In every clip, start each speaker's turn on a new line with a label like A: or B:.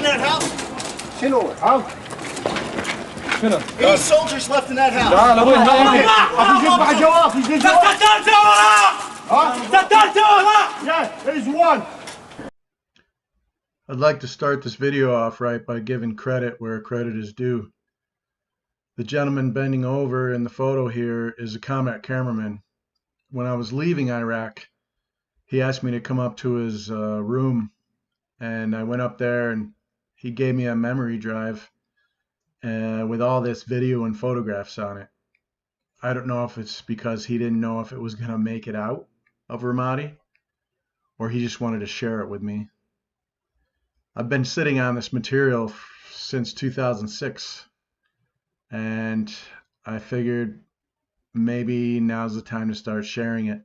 A: in that house?
B: شنو؟ ها؟ شنو؟
A: Any soldiers left in that house?
B: لا وين في جنب جواب في جنب Yeah, there's one.
C: I'd like to start this video off right by giving credit where credit is due. The gentleman bending over in the photo here is a combat cameraman. When I was leaving Iraq, he asked me to come up to his room, and I went up there and he gave me a memory drive with all this video and photographs on it. I don't know if it's because he didn't know if it was going to make it out of Ramadi, or he just wanted to share it with me. I've been sitting on this material since 2006, and I figured maybe now's the time to start sharing it.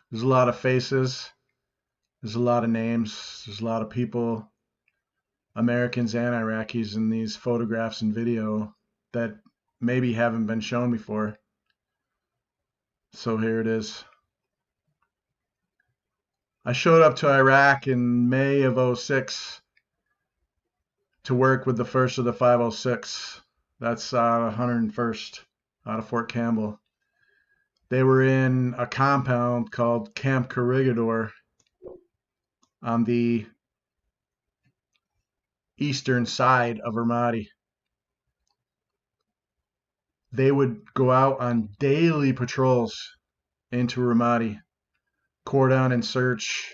C: There's a lot of faces, there's a lot of names, there's a lot of people, Americans and Iraqis, in these photographs and video that maybe haven't been shown before. So here it is. I showed up to Iraq in May of '06 to work with the 1st of the 506. That's 101st out of Fort Campbell. They were in a compound called Camp Corregidor on the eastern side of Ramadi. They would go out on daily patrols into Ramadi, cordon and search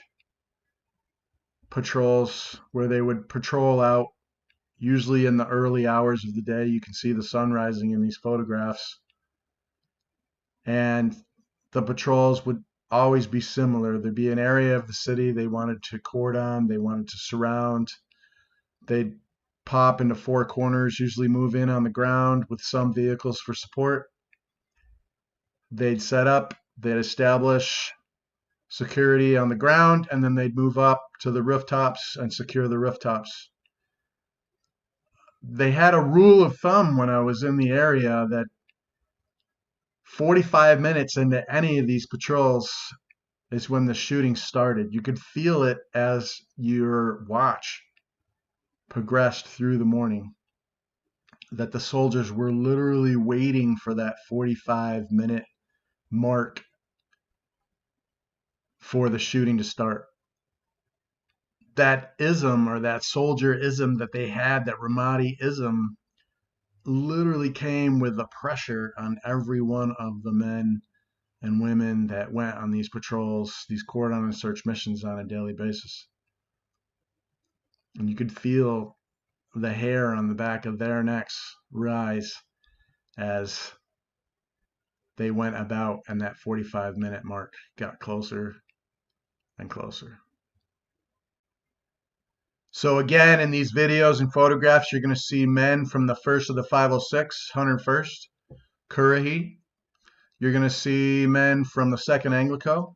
C: patrols, where they would patrol out usually in the early hours of the day. You can see the sun rising in these photographs. And the patrols would always be similar. There'd be an area of the city they wanted to cordon, they wanted to surround. They'd pop into four corners, usually move in on the ground with some vehicles for support. They'd set up, they'd establish security on the ground, and then they'd move up to the rooftops and secure the rooftops. They had a rule of thumb when I was in the area that 45 minutes into any of these patrols is when the shooting started. You could feel it as your watch progressed through the morning, that the soldiers were literally waiting for that 45-minute mark for the shooting to start. That ism, or that soldier-ism that they had, that Ramadi-ism, literally came with the pressure on every one of the men and women that went on these patrols, these cordon and search missions on a daily basis. And you could feel the hair on the back of their necks rise as they went about, and that 45-minute mark got closer and closer. So again, in these videos and photographs, you're going to see men from the 1st of the 506, 101st, Corregidor. You're going to see men from the 2nd Anglico,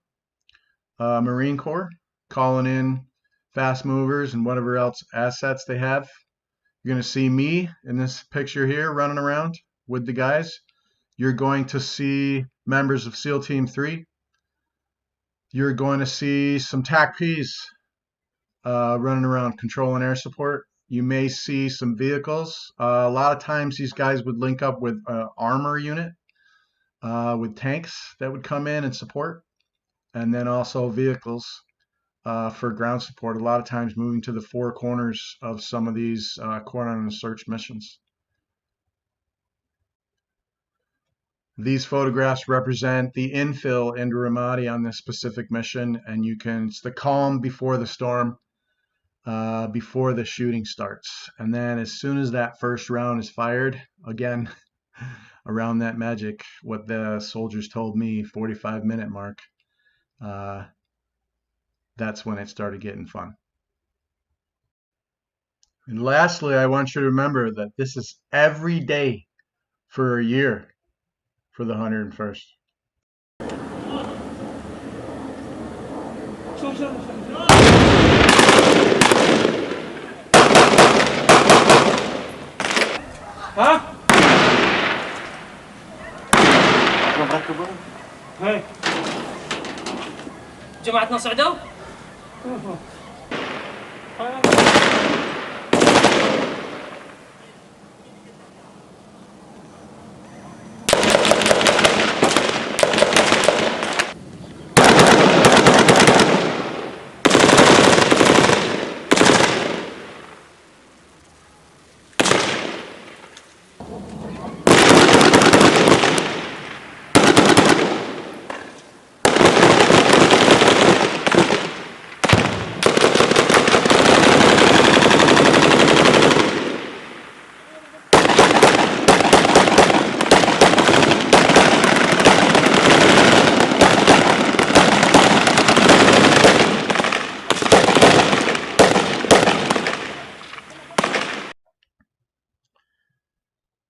C: Marine Corps, calling in fast movers and whatever else assets they have. You're going to see me in this picture here running around with the guys. You're going to see members of SEAL Team 3. You're going to see some TACPs running around controlling air support. You may see some vehicles. A lot of times these guys would link up with an armor unit with tanks that would come in and support, and then also vehicles for ground support, a lot of times moving to the four corners of some of these cordon and search missions. These photographs represent the infill into Ramadi on this specific mission, and it's the calm before the storm, before the shooting starts. And then as soon as that first round is fired, again, around that magic, what the soldiers told me, 45-minute mark, that's when it started getting fun. And lastly, I want you to remember that this is every day for a year for the 101st.
B: ها؟ مركبون؟ هيك
D: جماعتنا صعدوا؟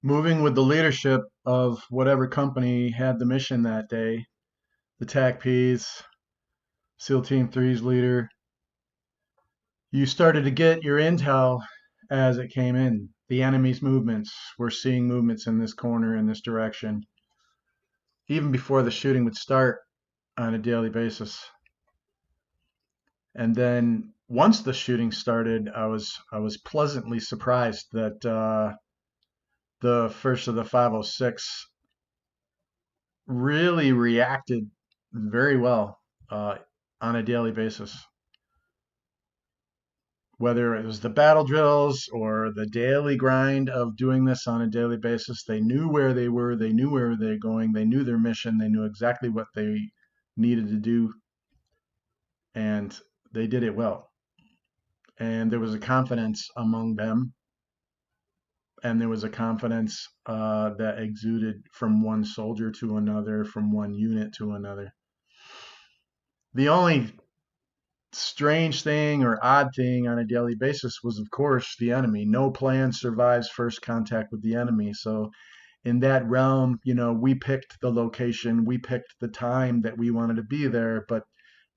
C: moving with the leadership of whatever company had the mission that day, the TACP's, SEAL Team 3's leader, you started to get your intel as it came in. The enemy's movements. We're seeing movements in this corner, in this direction, even before the shooting would start on a daily basis. And then once the shooting started, I was pleasantly surprised that the first of the 506 really reacted very well on a daily basis. Whether it was the battle drills or the daily grind of doing this on a daily basis, they knew where they were, they knew where they were going, they knew their mission, they knew exactly what they needed to do, and they did it well. And there was a confidence among them, and there was a confidence that exuded from one soldier to another, from one unit to another. The only strange thing or odd thing on a daily basis was, of course, the enemy. No plan survives first contact with the enemy. So in that realm, you know, we picked the location, we picked the time that we wanted to be there, but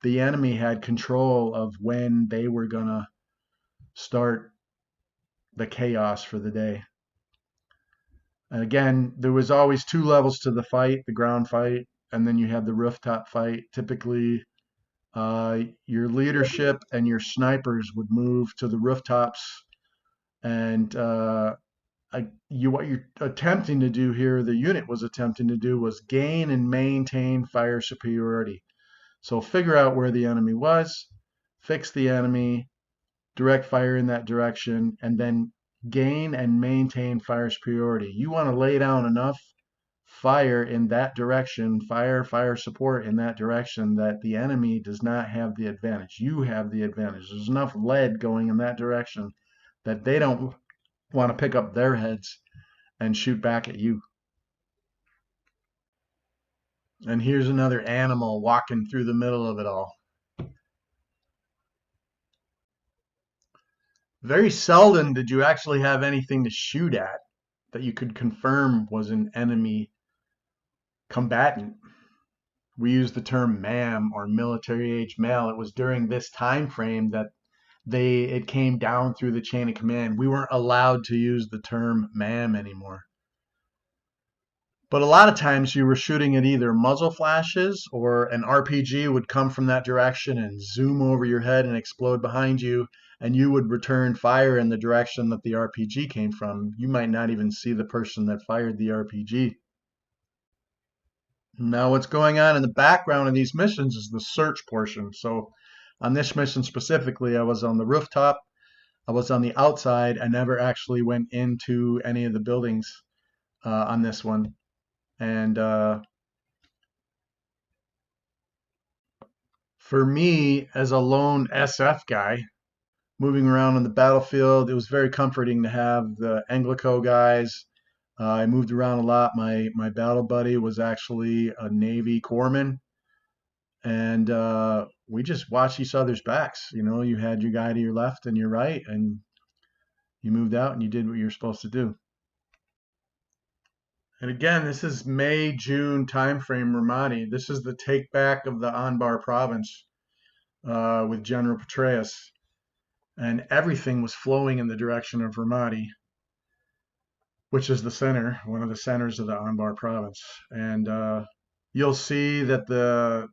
C: the enemy had control of when they were going to start the chaos for the day. And again, there was always two levels to the fight, the ground fight, and then you had the rooftop fight. Typically, your leadership and your snipers would move to the rooftops, and what you're attempting to do here, the unit was attempting to do, was gain and maintain fire superiority. So figure out where the enemy was, fix the enemy, direct fire in that direction, and then gain and maintain fire superiority. You want to lay down enough fire in that direction, fire support in that direction, that the enemy does not have the advantage. You have the advantage. There's enough lead going in that direction that they don't want to pick up their heads and shoot back at you. And here's another animal walking through the middle of it all. Very seldom did you actually have anything to shoot at that you could confirm was an enemy combatant. We use the term MAM, or military age male. It was during this time frame that it came down through the chain of command. We weren't allowed to use the term MAM anymore. But a lot of times you were shooting at either muzzle flashes, or an RPG would come from that direction and zoom over your head and explode behind you, and you would return fire in the direction that the RPG came from. You might not even see the person that fired the RPG. Now, what's going on in the background of these missions is the search portion. So on this mission specifically, I was on the rooftop, I was on the outside. I never actually went into any of the buildings on this one. And for me, as a lone SF guy, moving around on the battlefield, it was very comforting to have the Anglico guys. I moved around a lot. My battle buddy was actually a Navy corpsman, and we just watched each other's backs. You know, you had your guy to your left and your right, and you moved out and you did what you were supposed to do. And again, this is May-June timeframe Ramadi. This is the take back of the Anbar province with General Petraeus. And everything was flowing in the direction of Ramadi, which is the center, one of the centers of the Anbar province. And you'll see that the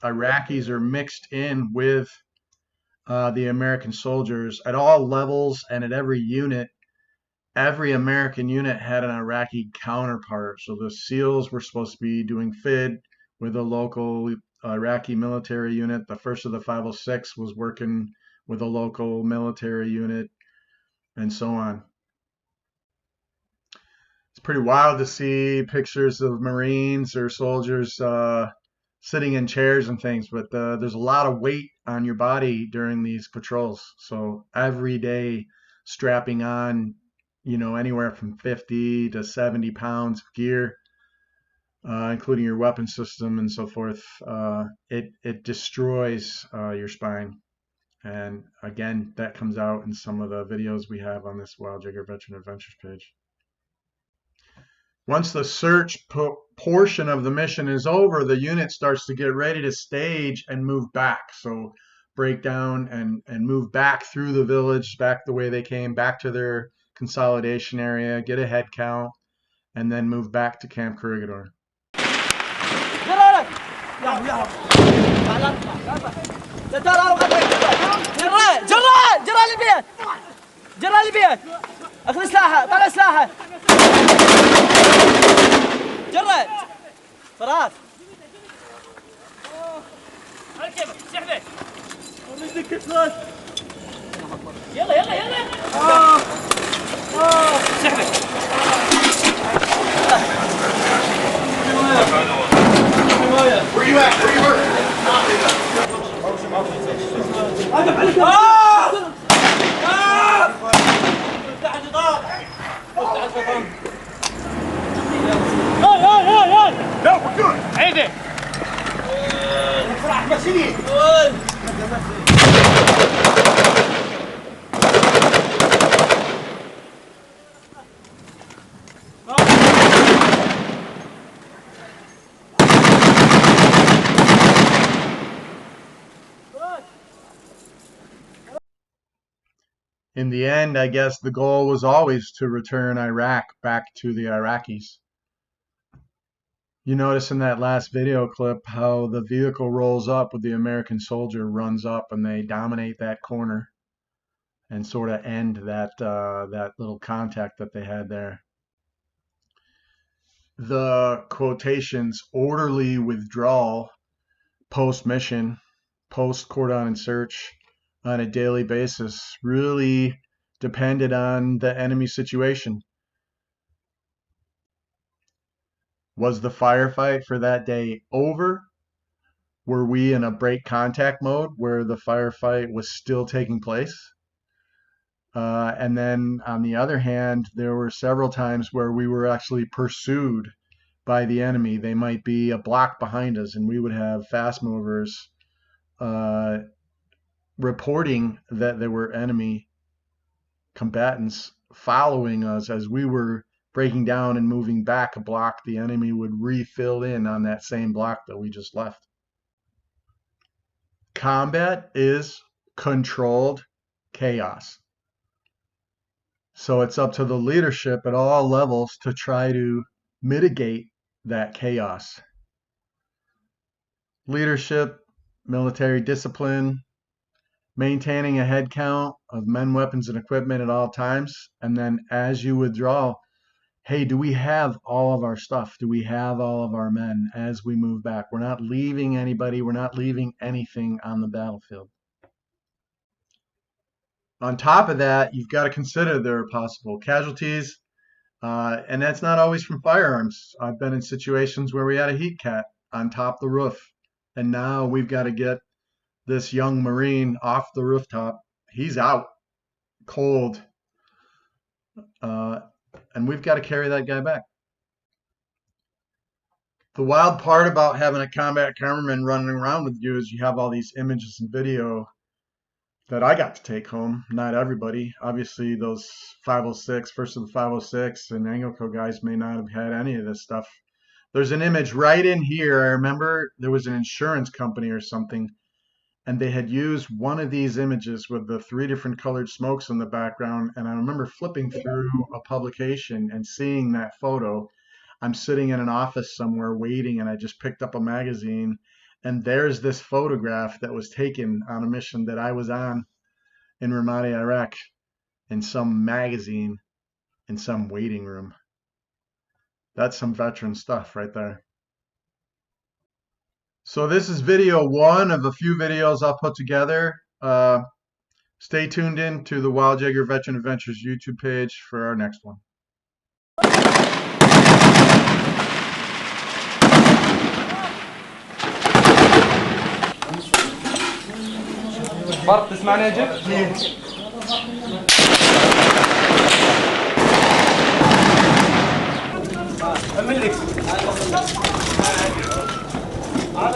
C: Iraqis are mixed in with the American soldiers at all levels, and at every unit. Every American unit had an Iraqi counterpart. So the SEALs were supposed to be doing FID with a local Iraqi military unit. The first of the 506 was working with a local military unit, and so on. It's pretty wild to see pictures of Marines or soldiers sitting in chairs and things, but there's a lot of weight on your body during these patrols. So every day strapping on, you know, anywhere from 50 to 70 pounds of gear, including your weapon system and so forth. It destroys your spine. And again, that comes out in some of the videos we have on this Wild Jaeger Veteran Adventures page. Once the search portion of the mission is over, the unit starts to get ready to stage and move back. So break down and move back through the village, back the way they came, back to their consolidation area, get a head count, and then move back to Camp Corregidor.
D: اخذ سلاحه طلع سلاحه جرد فراس اركب سحبه ومنك فراس يلا يلا يلا سحبه
A: Where you at? Where you hurt?
D: اقف عليك
B: No, we're good.
D: عيدي
A: فرح مسيح.
C: In the end, I guess the goal was always to return Iraq back to the Iraqis. You notice in that last video clip how the vehicle rolls up with the American soldier runs up and they dominate that corner and sort of end that little contact that they had there. The quotations orderly withdrawal post-mission, post-cordon and search on a daily basis really depended on the enemy situation. Was the firefight for that day over? Were we in a break contact mode where the firefight was still taking place? And then on the other hand, there were several times where we were actually pursued by the enemy. They might be a block behind us and we would have fast movers reporting that there were enemy combatants following us as we were breaking down and moving back a block. The enemy would refill in on that same block that we just left. Combat is controlled chaos. So it's up to the leadership at all levels to try to mitigate that chaos. Leadership, military discipline, maintaining a head count of men, weapons, and equipment at all times. And then as you withdraw, hey, do we have all of our stuff? Do we have all of our men as we move back? We're not leaving anybody. We're not leaving anything on the battlefield. On top of that, you've got to consider there are possible casualties. And that's not always from firearms. I've been in situations where we had a heat cat on top of the roof. And now we've got to get this young Marine off the rooftop. He's out, cold, and we've got to carry that guy back. The wild part about having a combat cameraman running around with you is you have all these images and video that I got to take home. Not everybody. Obviously, those 506, first of the 506 and Angleco guys may not have had any of this stuff. There's an image right in here. I remember there was an insurance company or something, and they had used one of these images with the 3 different colored smokes in the background. And I remember flipping through a publication and seeing that photo. I'm sitting in an office somewhere waiting, and I just picked up a magazine, and there's this photograph that was taken on a mission that I was on in Ramadi, Iraq, in some magazine, in some waiting room. That's some veteran stuff right there. So this is video 1 of a few videos I'll put together. Stay tuned in to the Wild Jaeger Veteran Adventures YouTube page for our next one.
E: برضه تسمعني يا جد؟
D: ملك عبد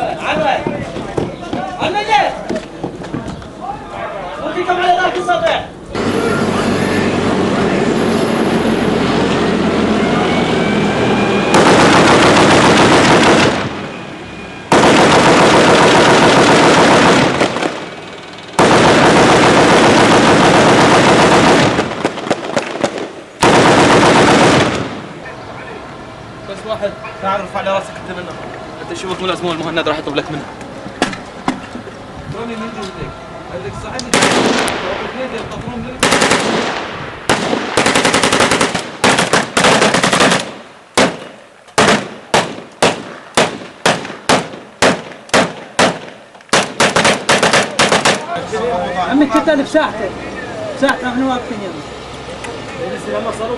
D: المجيد وفيكم على ذاك السطح.
E: تعال ارفع لي راسك انت منها. انت شوفك من الازمه المهند راح يطلب لك منها. دروني من جهتك. بدك تساعدني. الاثنين يلتقطون منك.
D: عمي كتل بساحتك. ساحتنا احنا واقفين يلا. لما صاروا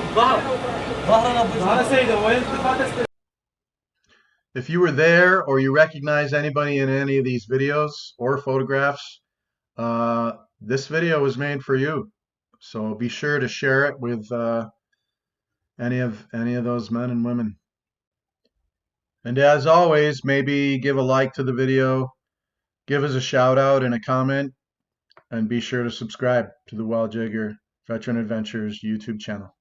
D: ظهرنا سيدة وين
C: If you were there or you recognize anybody in any of these videos or photographs, this video was made for you. So be sure to share it with any of those men and women. And as always, maybe give a like to the video, give us a shout out and a comment, and be sure to subscribe to the Jaeger Veteran Adventures YouTube channel.